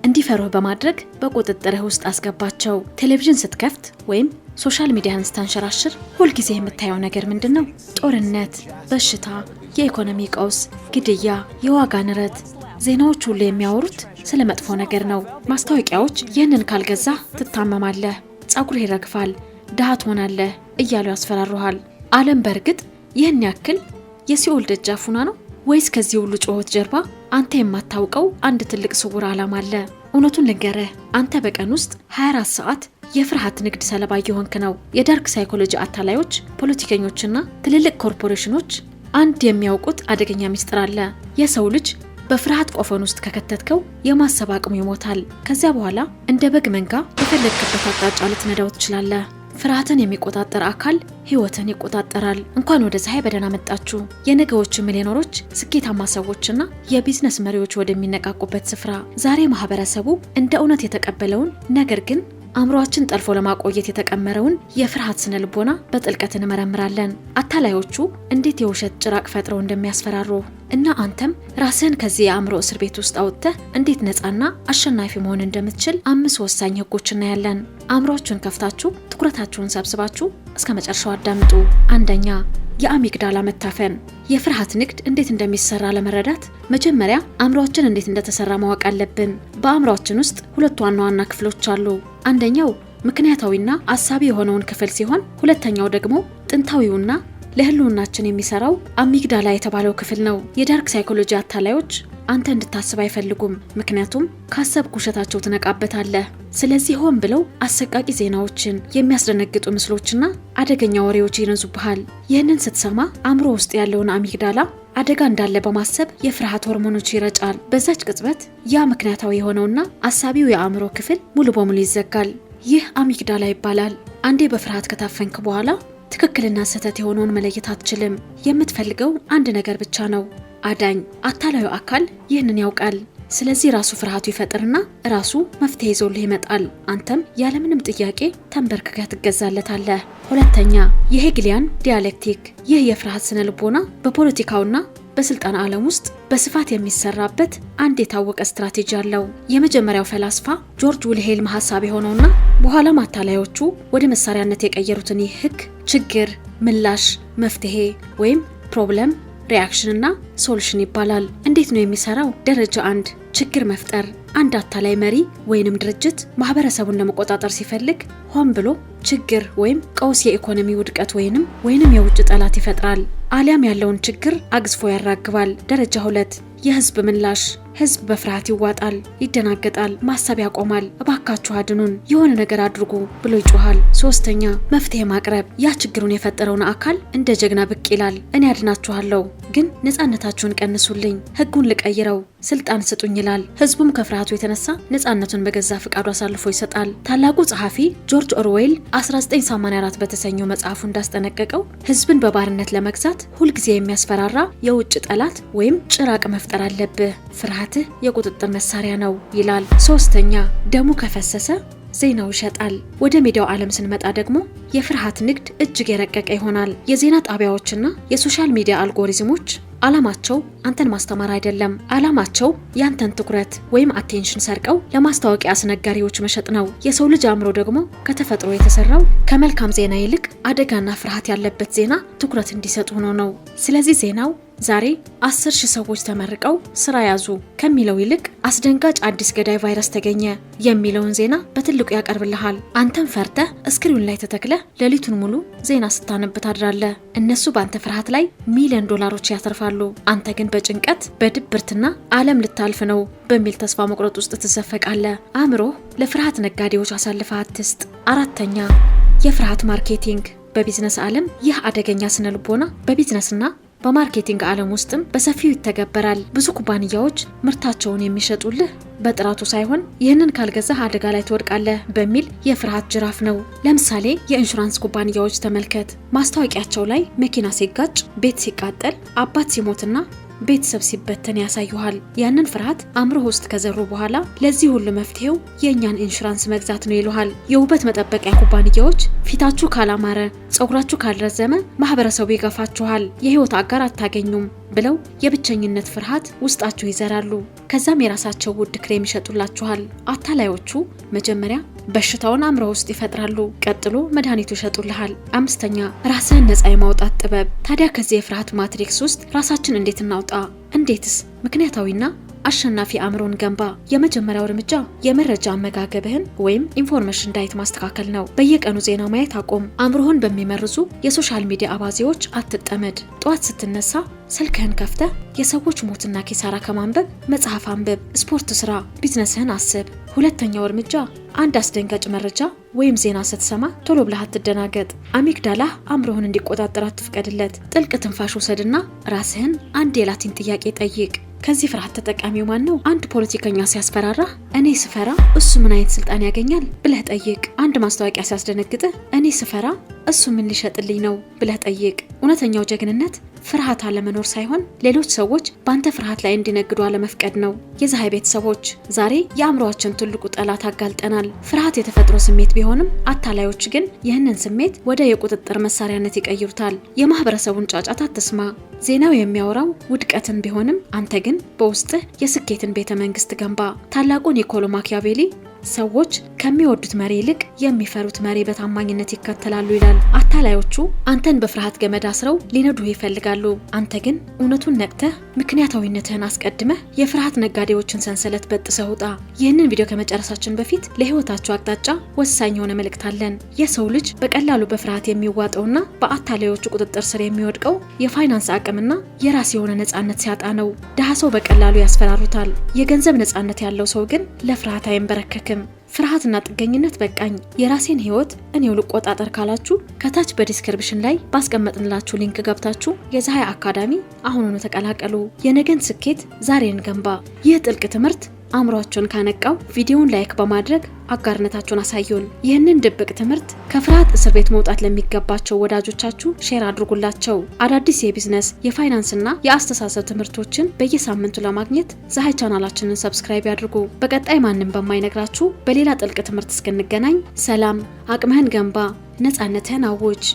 እንዲፈሩህ በማድረግ በቁጥጥርህ ውስጥ አስገባቸው። ቴሌቪዥን ስትከፍት ወይም ሶሻል ሚዲያን ስታንሸራሽር ሁልጊዜ የምታየው ነገር ምንድነው? ጦርነት፣ በሽታ፣ የኢኮኖሚ ቀውስ፣ ግድያ፣ የዋጋ ንረት። ዜናዎች ሁሉ የሚያወሩት ስለ መጥፎ ነገር ነው። ማስታወቂያዎች ይህንን ካልገዛ ትታመማለህ፣ ጸጉርህ ይረግፋል፣ ድሃ ትሆናለህ እያሉ ያስፈራሩሃል። ዓለም በእርግጥ ይህን ያክል የሲኦል ደጃፍ ሆና ነው ወይስ ከዚህ ሁሉ ጩኸት ጀርባ አንተ የማታውቀው አንድ ትልቅ ስውር ዓላማ አለ? እውነቱን ልንገርህ፣ አንተ በቀን ውስጥ 24 ሰዓት የፍርሃት ንግድ ሰለባ እየሆንክ ነው። የዳርክ ሳይኮሎጂ አታላዮች፣ ፖለቲከኞችና ትልልቅ ኮርፖሬሽኖች አንድ የሚያውቁት አደገኛ ሚስጥር አለ። የሰው ልጅ በፍርሃት ቆፈን ውስጥ ከከተትከው የማሰብ አቅሙ ይሞታል። ከዚያ በኋላ እንደ በግ መንጋ በፈለግክበት አቅጣጫ ልትነዳው ትችላለህ። ፍርሃትን የሚቆጣጠር አካል ህይወትን ይቆጣጠራል። እንኳን ወደ ፀሐይ በደህና መጣችሁ። የነገዎቹ ሚሊዮነሮች፣ ስኬታማ ሰዎችና የቢዝነስ መሪዎች ወደሚነቃቁበት ስፍራ። ዛሬ ማህበረሰቡ እንደ እውነት የተቀበለውን ነገር ግን አእምሮአችን ጠልፎ ለማቆየት የተቀመረውን የፍርሃት ስነ ልቦና በጥልቀት እንመረምራለን። አታላዮቹ እንዴት የውሸት ጭራቅ ፈጥረው እንደሚያስፈራሩ እና አንተም ራስህን ከዚህ የአእምሮ እስር ቤት ውስጥ አውጥተህ እንዴት ነፃና አሸናፊ መሆን እንደምትችል 5 ወሳኝ ህጎች እናያለን። አእምሮአችሁን ከፍታችሁ ትኩረታችሁን ሰብስባችሁ እስከ መጨረሻው አዳምጡ። አንደኛ፣ የአሚግዳላ መታፈን። የፍርሃት ንግድ እንዴት እንደሚሰራ ለመረዳት መጀመሪያ አእምሮአችን እንዴት እንደተሰራ ማወቅ አለብን። በአእምሮአችን ውስጥ 2 ዋና ዋና ክፍሎች አሉ። አንደኛው ምክንያታዊና አሳቢ የሆነውን ክፍል ሲሆን ሁለተኛው ደግሞ ጥንታዊውና ለህልውናችን የሚሰራው አሚግዳላ የተባለው ክፍል ነው። የዳርክ ሳይኮሎጂ አታላዮች አንተ እንድታስብ አይፈልጉም። ምክንያቱም ካሰብክ ውሸታቸው ትነቃበታለህ። ስለዚህ ሆን ብለው አሰቃቂ ዜናዎችን፣ የሚያስደነግጡ ምስሎችና አደገኛ ወሬዎች ይነዙብሃል። ይህንን ስትሰማ አእምሮ ውስጥ ያለውን አሚግዳላ አደጋ እንዳለ በማሰብ የፍርሃት ሆርሞኖች ይረጫል። በዛች ቅጽበት ያ ምክንያታዊ የሆነውና አሳቢው የአእምሮ ክፍል ሙሉ በሙሉ ይዘጋል። ይህ አሚግዳላ ይባላል። አንዴ በፍርሃት ከታፈንክ በኋላ ትክክልና ስህተት የሆነውን መለየት አትችልም። የምትፈልገው አንድ ነገር ብቻ ነው፣ አዳኝ። አታላዩ አካል ይህንን ያውቃል። ስለዚህ ራሱ ፍርሃቱ ይፈጥርና ራሱ መፍትሄ ይዞልህ ይመጣል። አንተም ያለምንም ጥያቄ ተንበርክከህ ትገዛለታለህ። ሁለተኛ፣ የሄግሊያን ዲያሌክቲክ። ይህ የፍርሃት ስነ ልቦና በፖለቲካውና በስልጣን ዓለም ውስጥ በስፋት የሚሰራበት አንድ የታወቀ ስትራቴጂ አለው። የመጀመሪያው ፈላስፋ ጆርጅ ዊልሄልም ሐሳብ የሆነውና በኋላም አታላዮቹ ወደ መሳሪያነት የቀየሩትን ይህ ህግ ችግር፣ ምላሽ፣ መፍትሄ ወይም ፕሮብለም ሪአክሽን እና ሶሉሽን ይባላል። እንዴት ነው የሚሰራው? ደረጃ 1፣ ችግር መፍጠር። አንድ አታላይ መሪ ወይንም ድርጅት ማህበረሰቡን ለመቆጣጠር ሲፈልግ ሆን ብሎ ችግር ወይም ቀውስ፣ የኢኮኖሚ ውድቀት ወይንም የውጭ ጠላት ይፈጥራል። አሊያም ያለውን ችግር አግዝፎ ያራግባል። ደረጃ 2፣ የህዝብ ምላሽ። ህዝብ በፍርሃት ይዋጣል፣ ይደናገጣል፣ ማሰብ ያቆማል። እባካችሁ አድኑን፣ የሆነ ነገር አድርጉ ብሎ ይጮሃል። ሶስተኛ፣ መፍትሄ ማቅረብ። ያ ችግሩን የፈጠረውን አካል እንደ ጀግና ብቅ ይላል። እኔ አድናችኋለሁ፣ ግን ነፃነታችሁን ቀንሱልኝ፣ ህጉን ልቀይረው፣ ስልጣን ስጡኝ ይላል። ህዝቡም ከፍርሃቱ የተነሳ ነፃነቱን በገዛ ፍቃዱ አሳልፎ ይሰጣል። ታላቁ ጸሐፊ ጆርጅ ኦርዌል 1984 በተሰኘው መጽሐፉ እንዳስጠነቀቀው ህዝብን በባርነት ለመግዛት ሁልጊዜ የሚያስፈራራ የውጭ ጠላት ወይም ጭራቅ መፍጠር አለብህ። ፍርሃትህ የቁጥጥር መሳሪያ ነው ይላል። ሶስተኛ፣ ደሙ ከፈሰሰ ዜናው ይሸጣል። ወደ ሚዲያው ዓለም ስንመጣ ደግሞ የፍርሃት ንግድ እጅግ የረቀቀ ይሆናል። የዜና ጣቢያዎችና የሶሻል ሚዲያ አልጎሪዝሞች ዓላማቸው አንተን ማስተማር አይደለም። ዓላማቸው ያንተን ትኩረት ወይም አቴንሽን ሰርቀው ለማስታወቂያ አስነጋሪዎች መሸጥ ነው። የሰው ልጅ አእምሮ ደግሞ ከተፈጥሮ የተሰራው ከመልካም ዜና ይልቅ አደጋና ፍርሃት ያለበት ዜና ትኩረት እንዲሰጥ ሆኖ ነው። ስለዚህ ዜናው ዛሬ 10,000 ሰዎች ተመርቀው ስራ ያዙ ከሚለው ይልቅ አስደንጋጭ አዲስ ገዳይ ቫይረስ ተገኘ የሚለውን ዜና በትልቁ ያቀርብልሃል። አንተም ፈርተህ ስክሪን ላይ ተተክለህ ሌሊቱን ሙሉ ዜና ስታነብ ታድራለህ። እነሱ በአንተ ፍርሃት ላይ ሚሊዮን ዶላሮች ያተርፋሉ። አንተ ግን በጭንቀት በድብርትና ዓለም ልታልፍ ነው በሚል ተስፋ መቁረጥ ውስጥ ትዘፈቃለህ። አእምሮ ለፍርሃት ነጋዴዎች አሳልፈህ አትስጥ። አራተኛ፣ የፍርሃት ማርኬቲንግ። በቢዝነስ ዓለም ይህ አደገኛ ስነ ልቦና በቢዝነስና በማርኬቲንግ ዓለም ውስጥም በሰፊው ይተገበራል። ብዙ ኩባንያዎች ምርታቸውን የሚሸጡልህ በጥራቱ ሳይሆን ይህንን ካልገዛህ አደጋ ላይ ትወድቃለህ በሚል የፍርሃት ጅራፍ ነው። ለምሳሌ የኢንሹራንስ ኩባንያዎች ተመልከት። ማስታወቂያቸው ላይ መኪና ሲጋጭ፣ ቤት ሲቃጠል፣ አባት ሲሞትና ቤተሰብ ሲበተን ያሳዩሃል። ያንን ፍርሃት አእምሮ ውስጥ ከዘሩ በኋላ ለዚህ ሁሉ መፍትሄው የእኛን ኢንሹራንስ መግዛት ነው ይሉሃል። የውበት መጠበቂያ ኩባንያዎች ፊታችሁ ካላማረ፣ ጸጉራችሁ ካልረዘመ ማህበረሰቡ ይገፋችኋል፣ የህይወት አጋር አታገኙም፣ ብለው የብቸኝነት ፍርሃት ውስጣችሁ ይዘራሉ። ከዛም የራሳቸው ውድ ክሬም ይሸጡላችኋል። አታላዮቹ መጀመሪያ በሽታውን አእምሮ ውስጥ ይፈጥራሉ፣ ቀጥሎ መድኃኒቱ ይሸጡልሃል። 5ኛ ራስህን ነፃ የማውጣት ጥበብ። ታዲያ ከዚህ የፍርሃት ማትሪክስ ውስጥ ራሳችን እንዴት እናውጣ? እንዴትስ? ምክንያታዊና አሸናፊ አእምሮን ገንባ። የመጀመሪያው እርምጃ የመረጃ አመጋገብህን ወይም ኢንፎርሜሽን ዳይት ማስተካከል ነው። በየቀኑ ዜና ማየት አቁም። አእምሮህን በሚመርዙ የሶሻል ሚዲያ አባዜዎች አትጠመድ። ጠዋት ስትነሳ ስልክህን ከፍተህ የሰዎች ሞትና ኪሳራ ከማንበብ መጽሐፍ አንብብ፣ ስፖርት ስራ፣ ቢዝነስህን አስብ። ሁለተኛው እርምጃ አንድ አስደንጋጭ መረጃ ወይም ዜና ስትሰማ ቶሎ ብለህ አትደናገጥ። አሚግዳላህ አእምሮህን እንዲቆጣጠር አትፍቀድለት። ጥልቅ ትንፋሽ ውሰድና ራስህን አንድ የላቲን ጥያቄ ጠይቅ። ከዚህ ፍርሃት ተጠቃሚው ማን ነው? አንድ ፖለቲከኛ ሲያስፈራራ እኔ ስፈራ እሱ ምን አይነት ስልጣን ያገኛል ብለህ ጠይቅ። አንድ ማስታወቂያ ሲያስደነግጥህ እኔ ስፈራ እሱ ምን ሊሸጥልኝ ነው ብለህ ጠይቅ። እውነተኛው ጀግንነት ፍርሃት አለመኖር ሳይሆን ሌሎች ሰዎች በአንተ ፍርሃት ላይ እንዲነግዱ አለመፍቀድ ነው። የፀሐይ ቤተሰቦች ዛሬ የአእምሮአችን ትልቁ ጠላት አጋልጠናል። ፍርሃት የተፈጥሮ ስሜት ቢሆንም አታላዮች ግን ይህንን ስሜት ወደ የቁጥጥር መሳሪያነት ይቀይሩታል። የማህበረሰቡን ጫጫታ አትስማ። ዜናው የሚያወራው ውድቀትን ቢሆንም አንተ ግን በውስጥህ የስኬትን ቤተ መንግስት ገንባ። ታላቁ ኒኮሎ ማኪያቬሊ ሰዎች ከሚወዱት መሪ ይልቅ የሚፈሩት መሪ በታማኝነት ይከተላሉ ይላል። አታላዮቹ አንተን በፍርሃት ገመድ አስረው ሊነዱህ ይፈልጋሉ። አንተ ግን እውነቱን ነቅተህ ምክንያታዊነትህን አስቀድመህ የፍርሃት ነጋዴዎችን ሰንሰለት በጥሰህ ውጣ። ይህንን ቪዲዮ ከመጨረሳችን በፊት ለህይወታችሁ አቅጣጫ ወሳኝ የሆነ መልእክት አለን። የሰው ልጅ በቀላሉ በፍርሃት የሚዋጠውና በአታላዮቹ ቁጥጥር ስር የሚወድቀው የፋይናንስ አቅምና የራስ የሆነ ነጻነት ሲያጣ ነው። ድሃ ሰው በቀላሉ ያስፈራሩታል። የገንዘብ ነጻነት ያለው ሰው ግን ለፍርሃት አይንበረከክም። ፍርሃትና ጥገኝነት በቃኝ፣ የራሴን ህይወት እኔው ልቆጣጠር ካላችሁ ከታች በዲስክሪፕሽን ላይ ባስቀመጥንላችሁ ሊንክ ገብታችሁ የፀሐይ አካዳሚ አሁኑኑ ተቀላቀሉ። የነገን ስኬት ዛሬን ገንባ። ይህ ጥልቅ ትምህርት አእምሯችሁን ካነቃው ቪዲዮውን ላይክ በማድረግ አጋርነታችሁን አሳዩን። ይህንን ድብቅ ትምህርት ከፍርሃት እስር ቤት መውጣት ለሚገባቸው ወዳጆቻችሁ ሼር አድርጉላቸው። አዳዲስ የቢዝነስ የፋይናንስና የአስተሳሰብ ትምህርቶችን በየሳምንቱ ለማግኘት ፀሐይ ቻናላችንን ሰብስክራይብ ያድርጉ። በቀጣይ ማንም በማይነግራችሁ በሌላ ጥልቅ ትምህርት እስክንገናኝ ሰላም። አቅምህን ገንባ፣ ነፃነትህን አውጅ።